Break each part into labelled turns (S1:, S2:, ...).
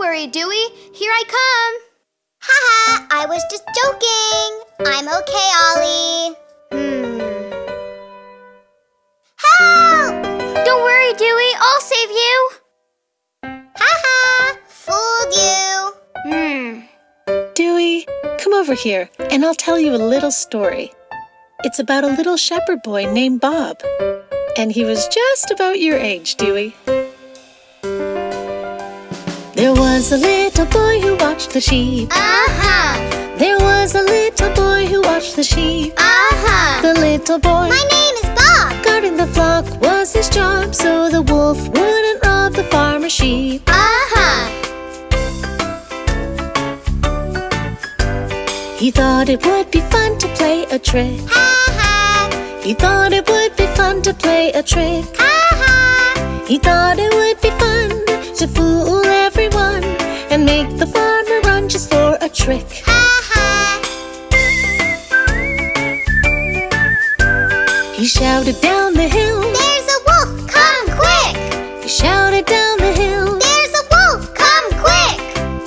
S1: worry, Dewey. Here I come.
S2: Haha, I was just joking. I'm okay, Ollie. Help!
S1: Don't worry, Dewey. I'll save you.
S2: Haha, fooled you.
S3: Dewey, come over here, and I'll tell you a little story. It's about a little shepherd boy named Bob. And he was just about your age, Dewey. There was a little boy who watched the sheep. There was a little boy who watched the sheep. The little boy,
S2: My name is Bob.
S3: guarding the flock was his job, so the wolf wouldn't rob the farmer's sheep. He thought it would be fun to play a trick. He thought it would be fun to play a trick. He thought it would be fun to fool everyone and make the farmer run just for a trick. He shouted down the hill,
S2: There's a wolf, come quick.
S3: he shouted down the hill.
S2: There's a wolf, come quick.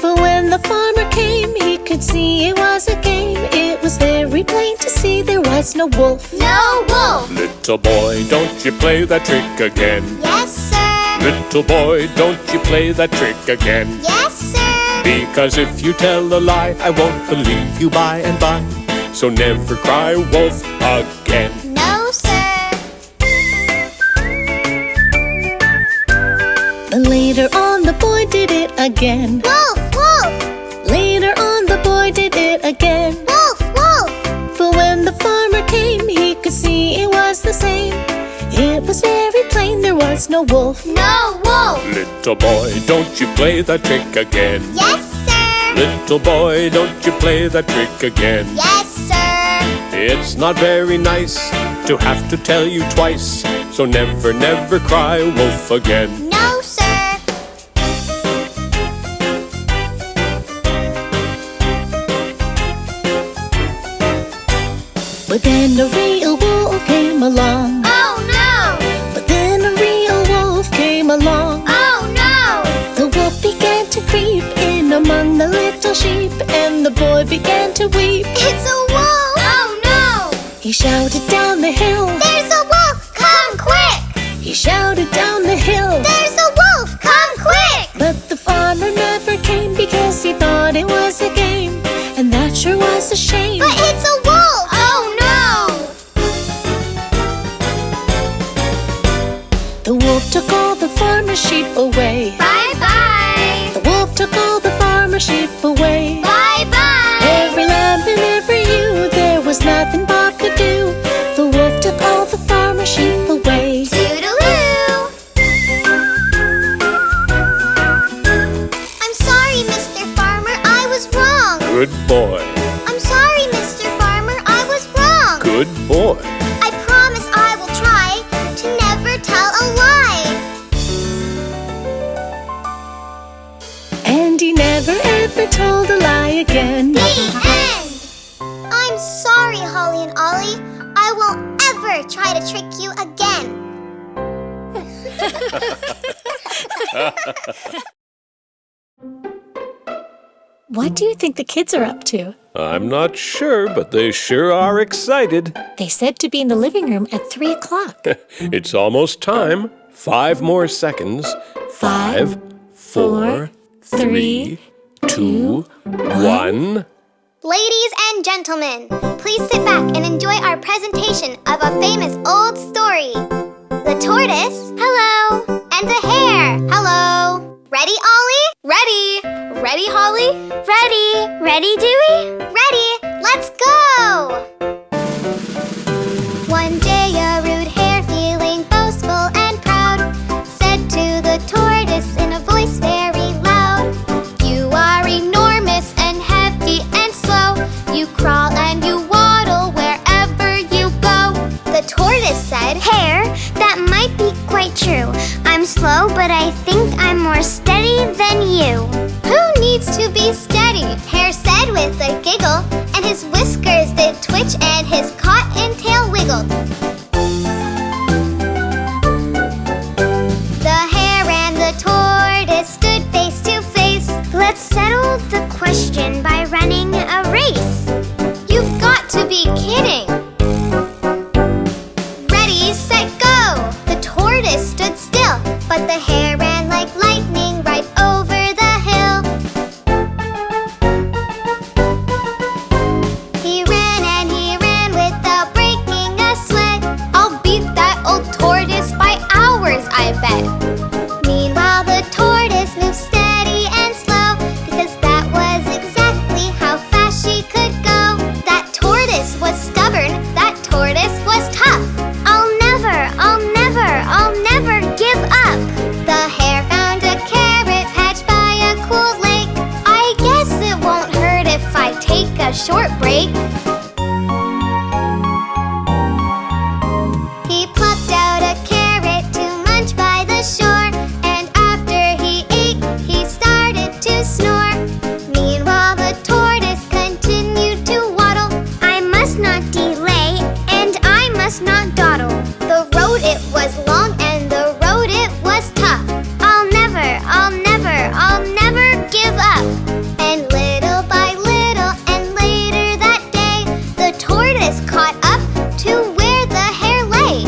S3: But when the farmer came, he could see it was a game. It was very plain to see there was no wolf.
S2: No wolf.
S4: Little boy, don't you play that trick again.
S2: Yes, sir.
S4: Little boy, don't you play that trick again.
S2: Yes, sir.
S4: Because if you tell a lie, I won't believe you by and by. So never cry wolf again.
S2: No, sir.
S3: But later on the boy did it again.
S2: Wolf, wolf.
S3: Later on the boy did it again.
S2: Wolf, wolf.
S3: But when the farmer came, he could see it was the same. It was very plain there was no wolf.
S2: No wolf.
S4: Little boy, don't you play that trick again.
S2: Yes, sir.
S4: Little boy, don't you play that trick again.
S2: Yes, sir.
S4: It's not very nice to have to tell you twice. So never, never cry wolf again.
S2: No, sir.
S3: But then a real wolf came along.
S2: Oh, no.
S3: But then a real wolf came along.
S2: Oh, no.
S3: The wolf began to creep in among the little sheep, and the boy began to weep.
S2: It's a wolf. Oh, no.
S3: He shouted down the hill.
S2: There's a wolf, come quick.
S3: He shouted down the hill.
S2: There's a wolf, come quick.
S3: But the farmer never came because he thought it was a game, and that sure was a shame.
S2: But it's a wolf. Oh, no.
S3: The wolf took all the farmer's sheep away.
S2: Bye-bye.
S3: The wolf took all the farmer's sheep away.
S2: Bye-bye.
S3: Every lamb and every ewe, there was nothing Bob could do. The wolf took all the farmer's sheep away.
S2: Toodaloo. I'm sorry, Mr. Farmer, I was wrong.
S4: Good boy.
S2: I'm sorry, Mr. Farmer, I was wrong.
S4: Good boy.
S2: I promise I will try to never tell a lie.
S3: And he never ever told a lie again.
S2: The end. I'm sorry, Holly and Ollie. I won't ever try to trick you again.
S3: What do you think the kids are up to?
S4: I'm not sure, but they sure are excited.
S3: They said to be in the living room at 3 o'clock.
S4: It's almost time. 5 more seconds. 5, 4, 3, 2, 1.
S2: Ladies and gentlemen, please sit back and enjoy our presentation of a famous old story. The tortoise, hello, and the hare, hello. Ready, Ollie?
S1: Ready. Ready, Holly?
S2: Ready. Ready, Dewey? Ready. Let's go! One day a rude hare, feeling boastful and proud, said to the tortoise in a voice very loud, "You are enormous and heavy and slow. You crawl and you waddle wherever you go." The tortoise said, "Hare, that might be quite true. I'm slow, but I think I'm more steady than you." "Who needs to be steady?" Hare said with a giggle, and his whiskers did twitch and his cottontail wiggled. The hare and the tortoise stood face to face. But the hare ran like lightning right over the hill. He ran and he ran without breaking a sweat. I'll beat that old tortoise by hours, I bet. Meanwhile, the tortoise moved steady and slow, because that was exactly how fast she could go. That tortoise was stubborn, that tortoise was tough. I'll never give up. The hare found a carrot patch by a cool lake. I guess it won't hurt if I take a short break. He plucked out a carrot to munch by the shore, and after he ate, he started to snore. Meanwhile, the tortoise continued to waddle. I must not delay, and I must not dawdle. The road it was long, and the road it was tough. I'll never give up. And little by little, and later that day, the tortoise caught up to where the hare lay.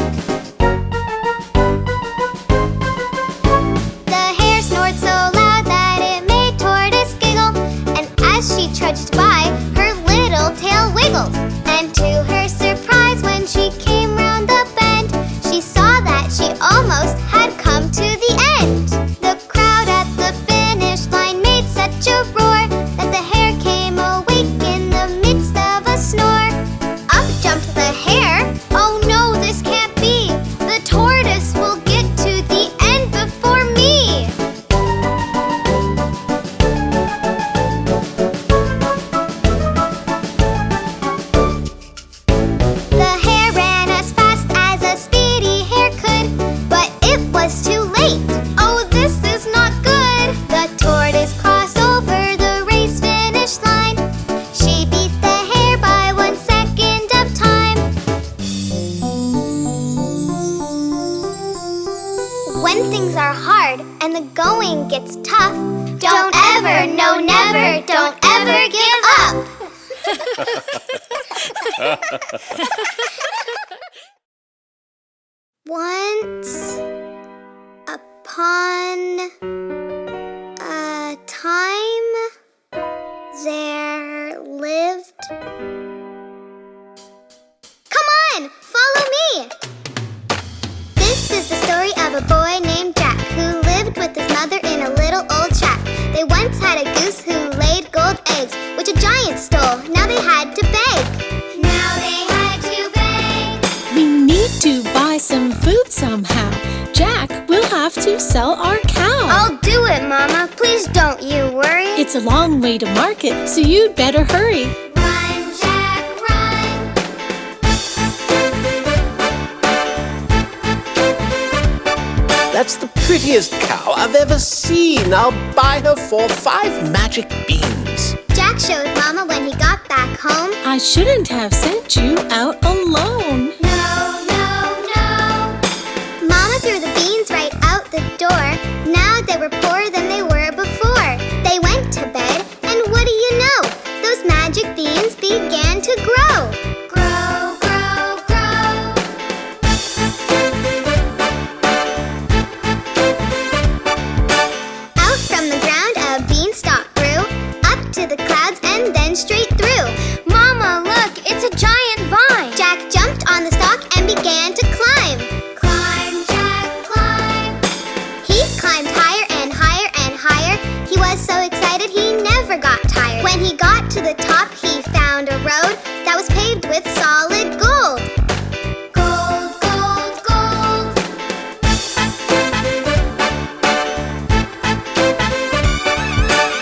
S2: The hare snored so loud that it made Tortoise giggle, and as she trudged by, her little tail wiggled. And to her surprise, when she came round the bend, she saw that she almost had come to the end. The crowd at the finish line made such a roar that the hare came awake in the midst of a snore. Up jumped the hare. Oh no, this can't be. The tortoise will get to the end before me. The hare ran as fast as a speedy hare could, but it was too late. Oh, this is not good. The tortoise crossed over the race finish line. She beat the hare by 1 second of time. When things are hard and the going gets tough, don't ever, no never, don't ever give up. Once upon a time, there lived... Come on, follow me! This is the story of a boy named Jack, who lived with his mother in a little old shack. They once had a goose who laid gold eggs, which a giant stole. Now they had to beg. Now they had to beg.
S3: We need to buy some food somehow. Jack, we'll have to sell our cow.
S1: I'll do it, Mama. Please don't you worry.
S3: It's a long way to market, so you'd better hurry.
S2: Run, Jack, run.
S5: That's the prettiest cow I've ever seen. I'll buy her for 5 magic beans.
S2: Jack showed Mama when he got back home.
S3: I shouldn't have sent you out alone.
S2: No. Mama threw the beans right out the door. Now they were poorer than they were before. They went to bed, and what do you know? Those magic beans began to grow. Grow, grow, grow. Out from the ground a beanstalk grew, up to the clouds and then straight through.
S1: Mama, look, it's a giant vine.
S2: Jack jumped on the stalk and began to climb. Climb, Jack, climb. He climbed higher and higher and higher. He was so excited he never got tired. When he got to the top, he found a road that was paved with solid gold. Gold, gold, gold.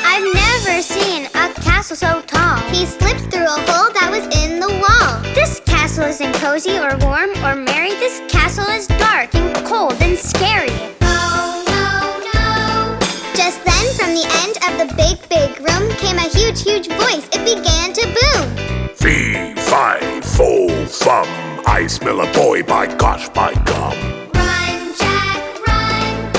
S1: I've never seen a castle so tall.
S2: He slipped through a hole that was in the wall.
S1: This castle isn't cozy or warm or merry. This castle is dark and cold and scary.
S2: No, no, no. Just then, from the end of the big, big room came a huge, huge voice. It began to boom.
S4: Fee, fi, fo, fum. I smell a boy, by gosh, by gum.
S2: Run, Jack, run.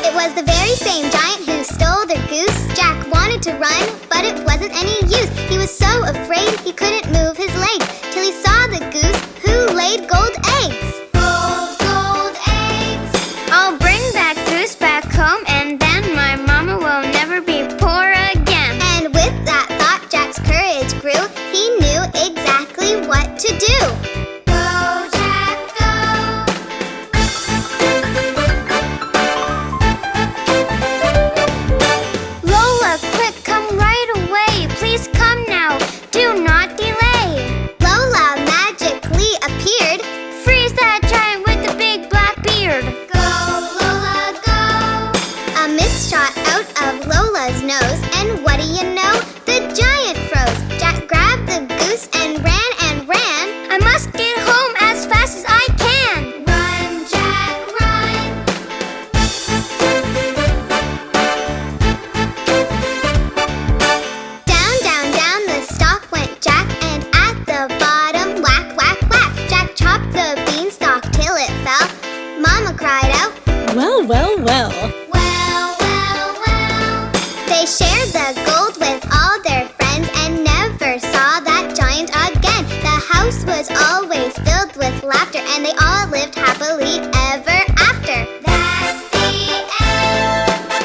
S2: It was the very same giant who stole their goose. Jack wanted to run, but it wasn't any use. He was so afraid he couldn't move his legs till he saw the goose who gold eggs. Gold, gold eggs.
S1: I'll bring that goose back home, and then my mama will never be poor again.
S2: And with that thought, Jack's courage grew. He knew exactly what to do. Go, Jack, go.
S1: Lola, quick, come right away. Please come now. Do not delay.
S2: Lola magically appeared.
S1: Freeze that giant with the big black beard.
S2: Go, Lola, go. A mist shot out of Lola's nose, and what do you know? The giant froze. Jack grabbed the goose and ran and ran.
S1: I must get home as fast as I can.
S2: Run, Jack, run. Down, down, down the stalk went Jack, and at the bottom, whack, whack, whack. Jack chopped the beanstalk till it fell. Mama cried out,
S3: Well, well, well.
S2: well, well, well. They shared the gold with all their friends and never saw that giant again. The house was always filled with laughter, and they all lived happily ever after. That's the end.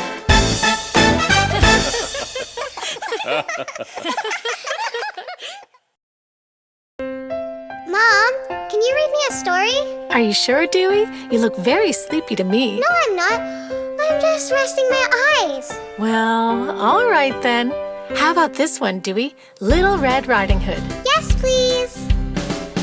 S2: Mom, can you read me a story?
S3: Are you sure, Dewey? You look very sleepy to me.
S2: No, I'm not. I'm just resting my eyes.
S3: Well, all right then. How about this one, Dewey? Little Red Riding Hood.
S2: Yes, please.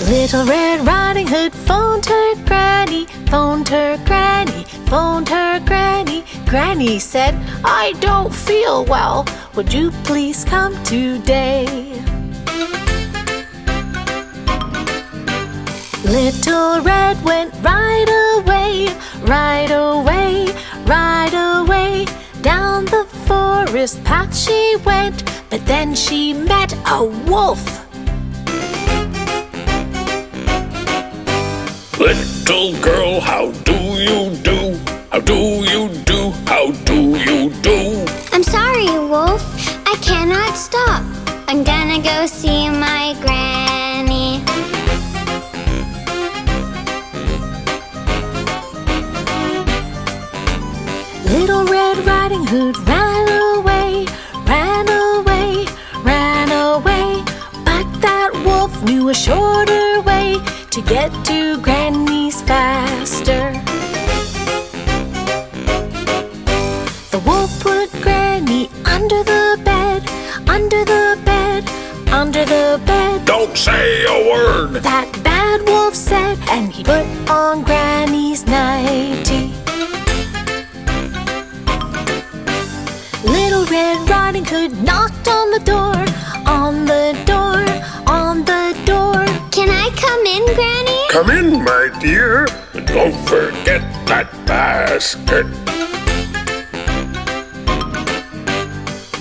S3: Little Red Riding Hood phoned her granny, phoned her granny, phoned her granny. Granny said, I don't feel well. Would you please come today? Little Red went right away, right away, right away. Down the forest path she went, but then she met a wolf.
S4: Little girl, how do you do? How do you do? How do you do?
S1: I'm sorry, Wolf. I cannot stop. I'm gonna go see my granny.
S3: Little Red Riding Hood ran away, ran away, ran away. But that wolf knew a shorter way to get to Granny's faster. The wolf put Granny under the bed, under the bed, under the bed.
S4: Don't say a word!
S3: That bad wolf said, and he put on Granny's nightie. Little Red Riding Hood knocked on the door, on the door, on the door.
S1: Can I come in, Granny?
S4: Come in, my dear, and don't forget that basket.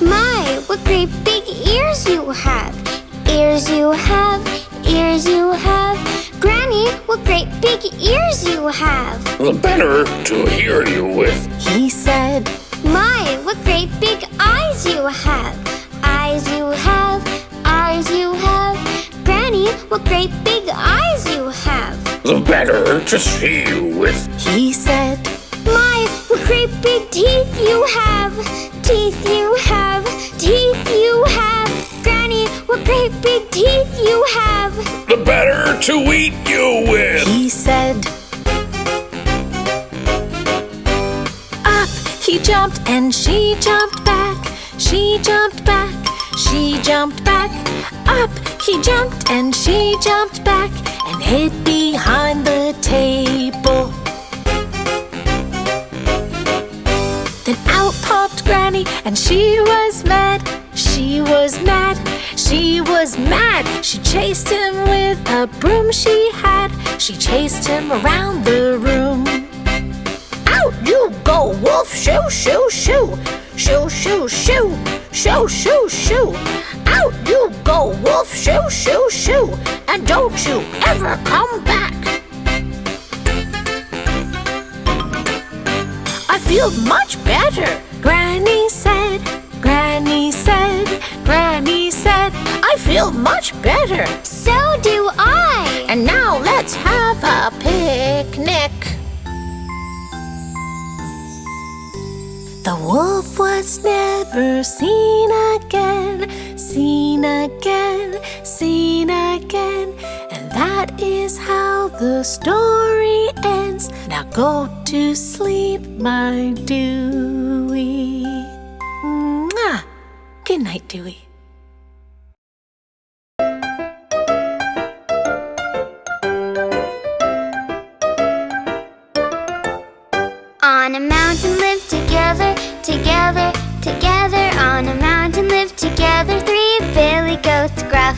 S1: My, what great big ears you have. Ears you have, ears you have. Granny, what great big ears you have.
S4: The better to hear you with.
S3: He said,
S1: My, what great big eyes you have. Eyes you have, eyes you have. Granny, what great big eyes you have.
S4: The better to see you with.
S3: he said,
S1: My, what great big teeth you have. Teeth you have, teeth you have. Granny, what great big teeth you have.
S4: The better to eat you with.
S3: he said. Up he jumped and she jumped back. She jumped back, she jumped back. Up he jumped and she jumped back and hid behind the table. Then out popped Granny and she was mad. She was mad, she was mad. She chased him with a broom she had. She chased him around the room. Out you go, wolf, shoo, shoo, shoo. Shoo, shoo, shoo, shoo, shoo, shoo. Out you go, wolf, shoo, shoo, shoo. And don't you ever come back. I feel much better, Granny said. Granny said, Granny said, I feel much better.
S1: So do I.
S3: And now let's have a picnic. The wolf was never seen again, seen again, seen again. And that is how the story ends. Now go to sleep, my Dewey. Mwah! Good night, Dewey.
S1: On a mountain lived together, together, together. On a mountain lived together 3 billy goats, Gruff,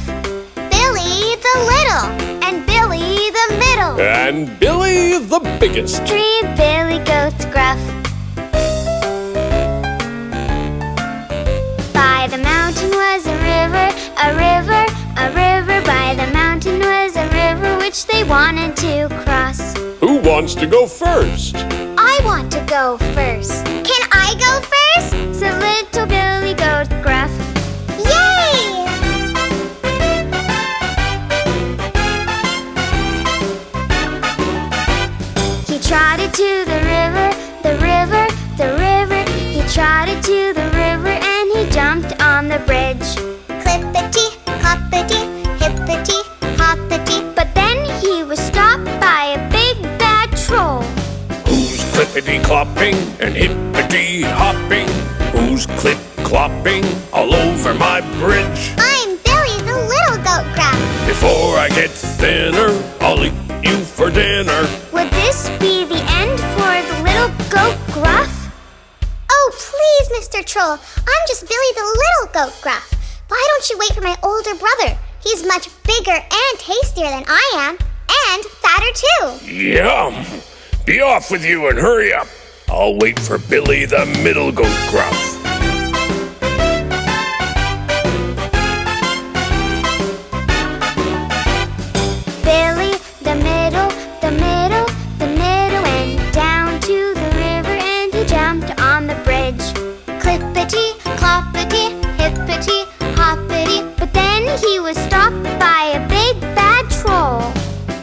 S2: Billy the little, and Billy the middle.
S4: And Billy the biggest.
S1: 3 billy goats, Gruff. By the mountain was a river, a river, a river. By the mountain was a river which they wanted to cross.
S4: Who wants to go first?
S2: I want to go first. Can I go first?
S1: Said little Billy Goat Gruff.
S2: Yay!
S1: He trotted to the river, the river, the river. He trotted to the river and he jumped on the bridge.
S2: Clippity, cloppity, hippity, hoppity.
S1: But then he was stopped by a big bad troll.
S4: Who's clippity-clopping and hippity-hopping? Who's clip-clopping all over my bridge?
S2: I'm Billy the little goat, Gruff.
S4: Before I get thinner, I'll eat you for dinner.
S1: Would this be the end for the little goat Gruff?
S2: Oh, please, Mr. Troll. I'm just Billy the little goat, Gruff. Why don't you wait for my older brother? He's much bigger and tastier than I am, and fatter too.
S4: Yum! Be off with you and hurry up. I'll wait for Billy the middle goat, Gruff.
S1: Billy, the middle, the middle, the middle, went down to the river and he jumped on the bridge.
S2: Clippity, cloppity, hippity, hoppity.
S1: But then he was stopped by a big bad troll.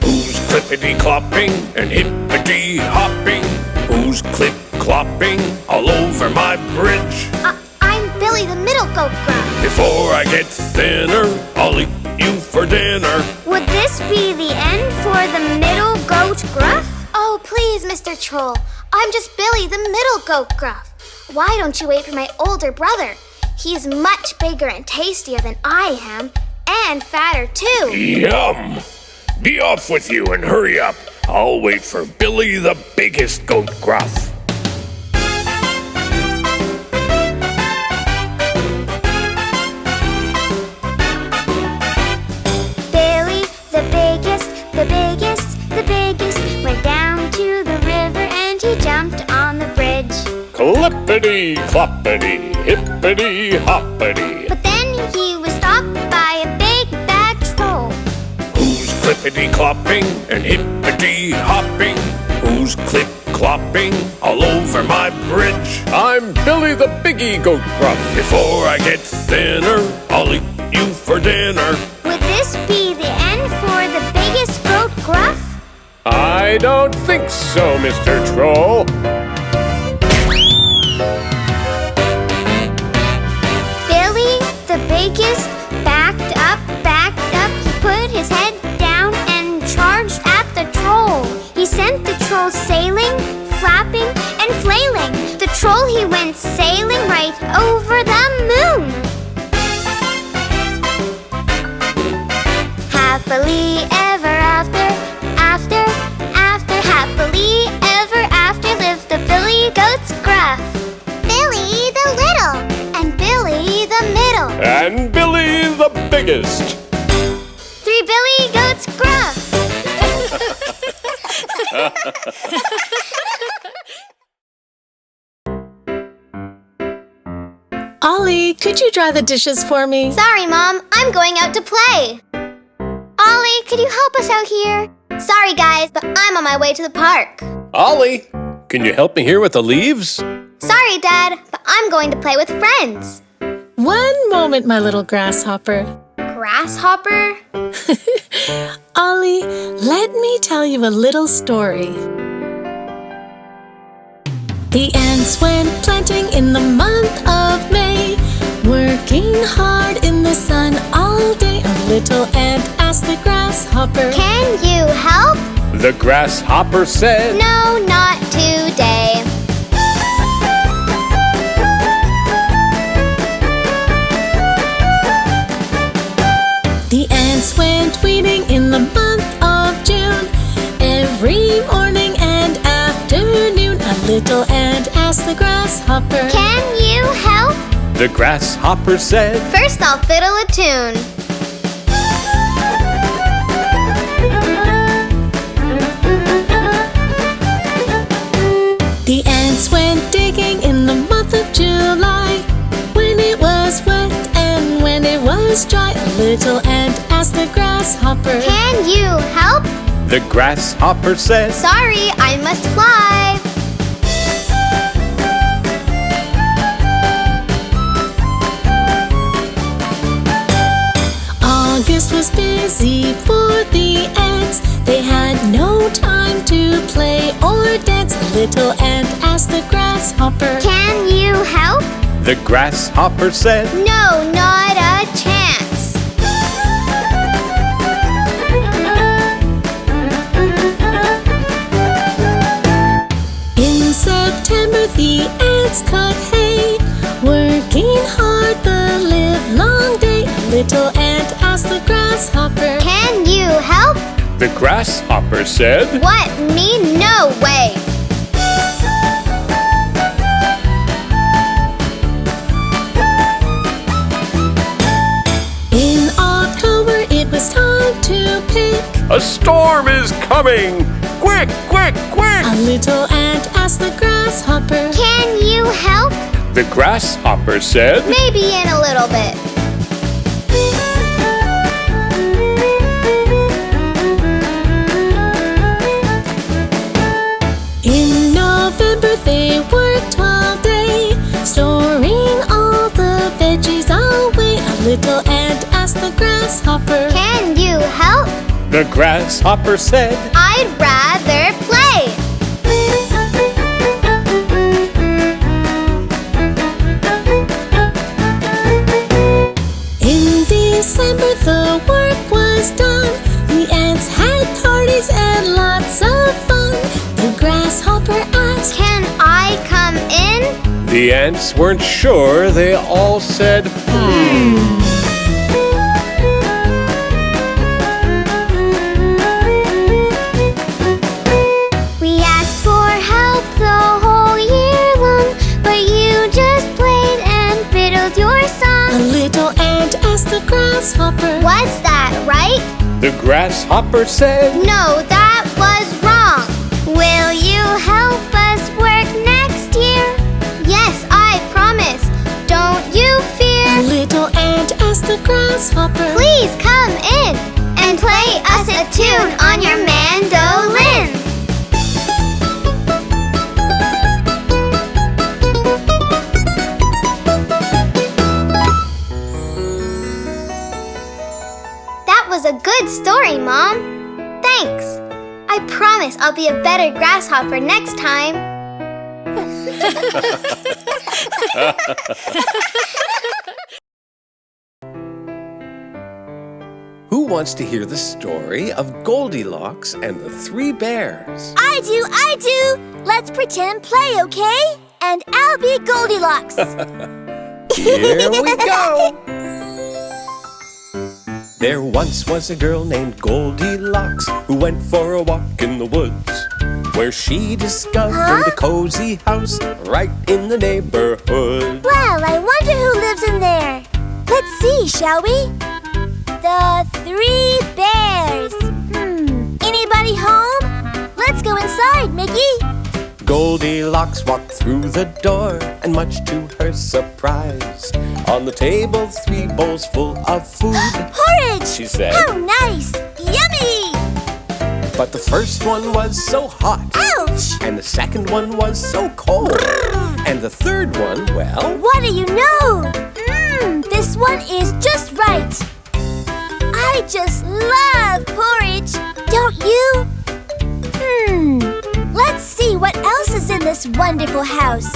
S4: Who's clippity-clopping and hippity-hopping? Who's clip-clopping all over my bridge?
S2: I'm Billy the middle goat, Gruff.
S4: Before I get thinner, I'll eat you for dinner.
S1: Would this be the end for the middle goat Gruff?
S2: Oh, please, Mr. Troll. I'm just Billy the middle goat, Gruff. Why don't you wait for my older brother? He's much bigger and tastier than I am, and fatter too.
S4: Yum! Be off with you and hurry up. I'll wait for Billy the biggest goat, Gruff.
S1: Billy, the biggest, the biggest, the biggest, went down to the river and he jumped on the bridge.
S4: Clippity-cloppity, hippity-hoppity.
S1: But then he was stopped by a big bad troll.
S4: Who's clippity-clopping and hippity-hopping? Who's clip-clopping all over my bridge? I'm Billy the biggie goat, Gruff. Before I get thinner, I'll eat you for dinner.
S1: Would this be the end for the biggest goat Gruff?
S4: I don't think so, Mr. Troll.
S1: Billy, the biggest, backed up. He put his head down and charged at the troll. He sent the troll sailing, flapping, and flailing. The troll, he went sailing right over the moon. Happily ever after, happily ever after lived the Billy Goats Gruff.
S2: Billy the little, and Billy the middle.
S4: And Billy the biggest.
S1: 3 Billy Goats Gruff.
S3: Ollie, could you dry the dishes for me?
S2: Sorry, Mom. I'm going out to play.
S1: Ollie, could you help us out here?
S2: Sorry, guys, but I'm on my way to the park.
S4: Ollie, can you help me here with the leaves?
S2: Sorry, Dad, but I'm going to play with friends.
S3: One moment, my little grasshopper.
S1: grasshopper?
S3: Ollie, let me tell you a little story. The ants went planting in the month of May, working hard in the sun all day. A little ant asked the grasshopper,
S2: Can you help?
S4: The grasshopper said,
S2: No, not today.
S3: The ants went weeding in the month of June, every morning and afternoon. A little ant asked the grasshopper,
S2: Can you help?
S4: The grasshopper said,
S2: First I'll fiddle a tune.
S3: The ants went digging in the month of July, when it was wet and when it was dry. A little ant asked the grasshopper,
S2: Can you help?
S4: The grasshopper said,
S2: Sorry, I must fly.
S3: August was busy for the ants. They had no time to play or dance. A little ant asked the grasshopper,
S2: Can you help?
S4: The grasshopper said,
S2: No, not a chance.
S3: In September the ants cut hay, working hard the livelong day. A little ant asked the grasshopper,
S2: Can you help?
S4: The grasshopper said,
S2: What? Me? No way.
S3: In October it was time to pick.
S4: A storm is coming! Quick, quick, quick!
S3: A little ant asked the grasshopper,
S2: Can you help?
S4: The grasshopper said,
S2: Maybe in a little bit.
S3: In November they worked all day, storing all the veggies away. A little ant asked the grasshopper,
S2: Can you help?
S4: The grasshopper said,
S2: I'd rather play.
S3: In December the work was done. The ants had parties and lots of fun. The grasshopper asked,
S2: Can I come in?
S4: The ants weren't sure. They all said,
S2: We asked for help the whole year long, but you just played and fiddled your
S3: A
S2: song.
S3: little ant asked the grasshopper,
S2: Was that right?
S4: The grasshopper said,
S2: No, that was wrong. Will you help us work next year? Yes, I promise. Don't you
S3: A
S2: fear.
S3: little ant asked the grasshopper,
S2: Please come in and play us a tune on your mandolin. That was a good story, Mom. Thanks. I promise I'll be a better grasshopper next time.
S5: Who wants to hear the story of Goldilocks and the 3 bears?
S1: I do. Let's pretend play, okay? And I'll be Goldilocks.
S5: Here we go! There once was a girl named Goldilocks who went for a walk in the woods, where she discovered a cozy house right in the neighborhood.
S1: Well, I wonder who lives in there. Let's see, shall we? The 3 bears. Anybody home? Let's go inside, Mickey.
S5: Goldilocks walked through the door, and much to her surprise, on the table 3 bowls full of food,
S1: Porridge!
S5: she said.
S1: How nice! Yummy!
S5: But the first one was so hot,
S1: Ouch!
S5: and the second one was so cold, and the third one, well,
S1: What do you know? This one is just right. I just love porridge. Don't you? Let's see what else is in this wonderful house.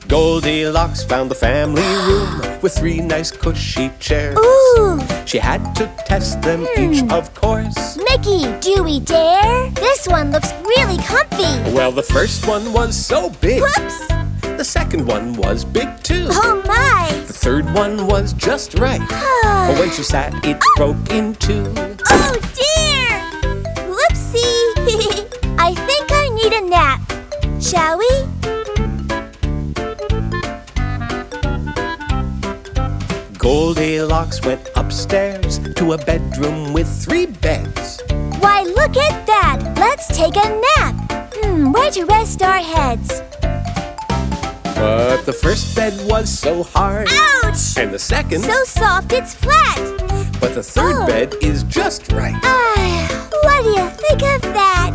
S5: Goldilocks found the family room with 3 nice cushy chairs.
S1: Ooh!
S5: She had to test them each, of course.
S1: Mickey, Dewey, Dare. This one looks really comfy.
S5: Well, the first one was so big.
S1: Whoops!
S5: The second one was big too.
S1: Oh my!
S5: The third one was just right. But when she sat, it broke in two.
S1: Oh dear! Whoopsie! I think I need a nap. Shall we?
S5: Goldilocks went upstairs to a bedroom with 3 beds.
S1: Why, look at that! Let's take a nap. Where to rest our heads?
S5: But the first bed was so hard.
S1: Ouch!
S5: And the second.
S1: So soft it's flat.
S5: But the third bed is just right.
S1: What do you think of that?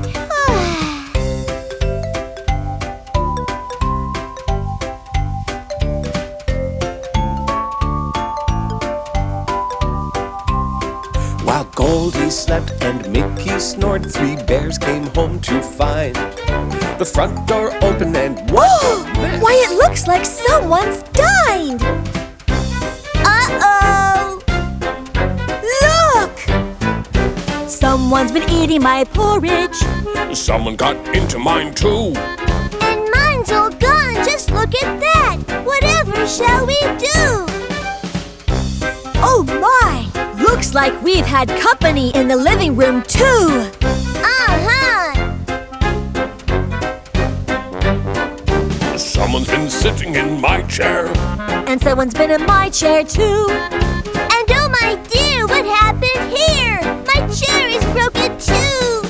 S5: While Goldie slept and Mickey snored, 3 bears came home to find the front door open and what a mess.
S1: Why, it looks like someone's dined. Uh-oh! Look! Someone's been eating my porridge.
S4: Someone got into mine too.
S1: And mine's all gone. Just look at that. Whatever shall we do? Oh my! Looks like we've had company in the living room too.
S4: Someone's been sitting in my chair.
S1: And someone's been in my chair too. And oh my dear, what happened here? My chair is broken too.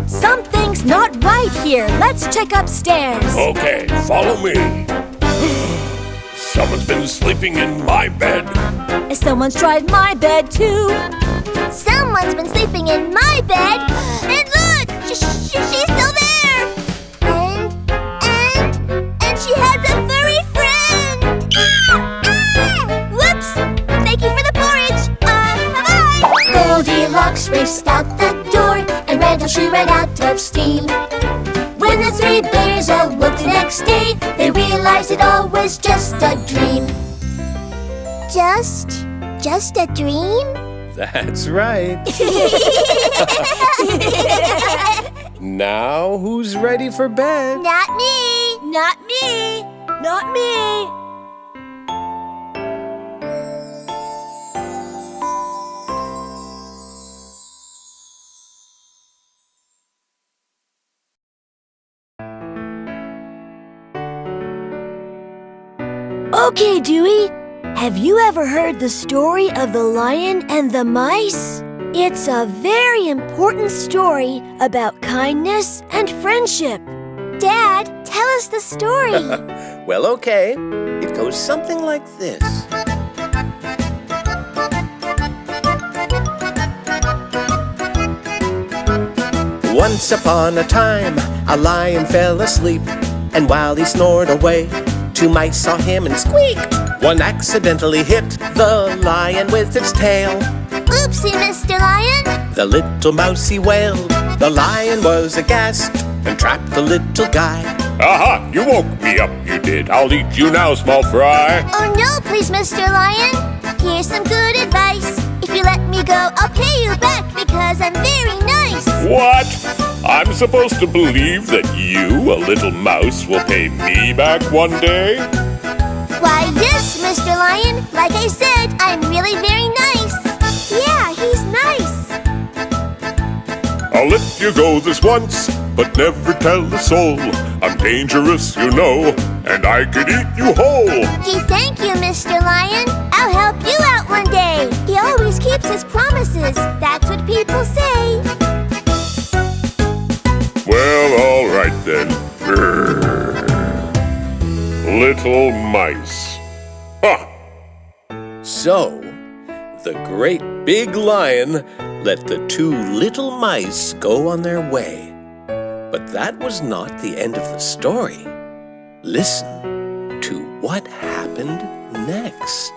S1: Something's not right here. Let's check upstairs.
S4: Okay, follow me. Someone's been sleeping in my bed.
S1: Someone's tried my bed too. Someone's been sleeping in my bed. And look, she's still there. And she has a furry friend. Whoops! Thank you for the porridge. Bye-bye. Goldilocks raced out the door and ran till she ran out of steam. When the 3 bears awoke the next day, they realized it all was just a dream. Just a dream?
S5: That's right. Now who's ready for bed?
S1: Not me! Not me! Not me! Okay, Dewey. Have you ever heard the story of the lion and the mice? It's a very important story about kindness and friendship. Dad, tell us the story.
S5: Well, okay. It goes something like this. Once upon a time, a lion fell asleep, and while he snored away, 2 mice saw him and squeaked. One accidentally hit the lion with its tail.
S1: Oopsie, Mr. Lion.
S5: The little mousey wailed. The lion was aghast and trapped the little guy.
S4: Aha! You woke me up, you did. I'll eat you now, small fry.
S1: Oh no, please, Mr. Lion. Here's some good advice. If you let me go, I'll pay you back because I'm very nice.
S4: What? I'm supposed to believe that you, a little mouse, will pay me back one day?
S1: Why, yes, Mr. Lion. Like I said, I'm really very nice. Yeah, he's nice.
S4: I'll let you go this once, but never tell a soul. I'm dangerous, you know, and I could eat you whole.
S1: Gee, thank you, Mr. Lion. I'll help you out one day. He always keeps his promises. That's what people say.
S4: Well, all right then. Grrr. Little mice. Ha!
S5: So, the great big lion let the 2 little mice go on their way. But that was not the end of the story. Listen to what happened. happened next?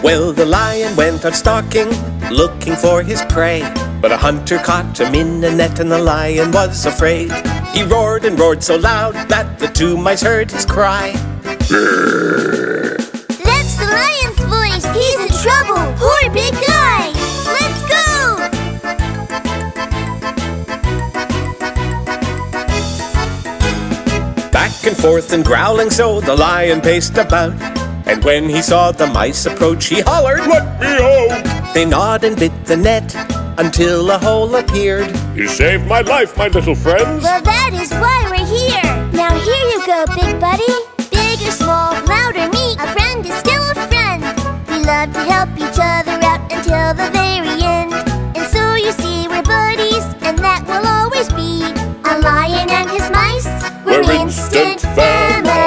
S5: Well, the lion went out stalking, looking for his prey. But a hunter caught him in a net, and the lion was afraid. He roared and roared so loud that the two mice heard his cry.
S1: That's the lion's voice. He's in trouble. Poor big guy. Let's go.
S5: Back and forth and growling so, the lion paced about. And when he saw the mice approach, he hollered, "Let me out!" They gnawed and bit the net until a hole appeared.
S4: You saved my life, my little friends.
S1: Well, that is why we're here. Now here you go, big buddy. Big or small, loud or meek, a friend is still a friend. We love to help each other out until the very end. And so you see, we're buddies, and that will always be. A lion and his mice, we're instant family.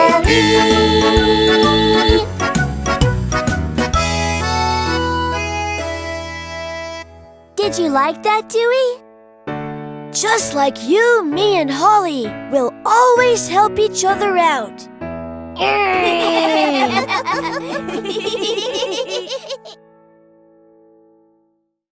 S1: Did you like that, Dewey? Just like you, me, and Holly, we'll always help each other out.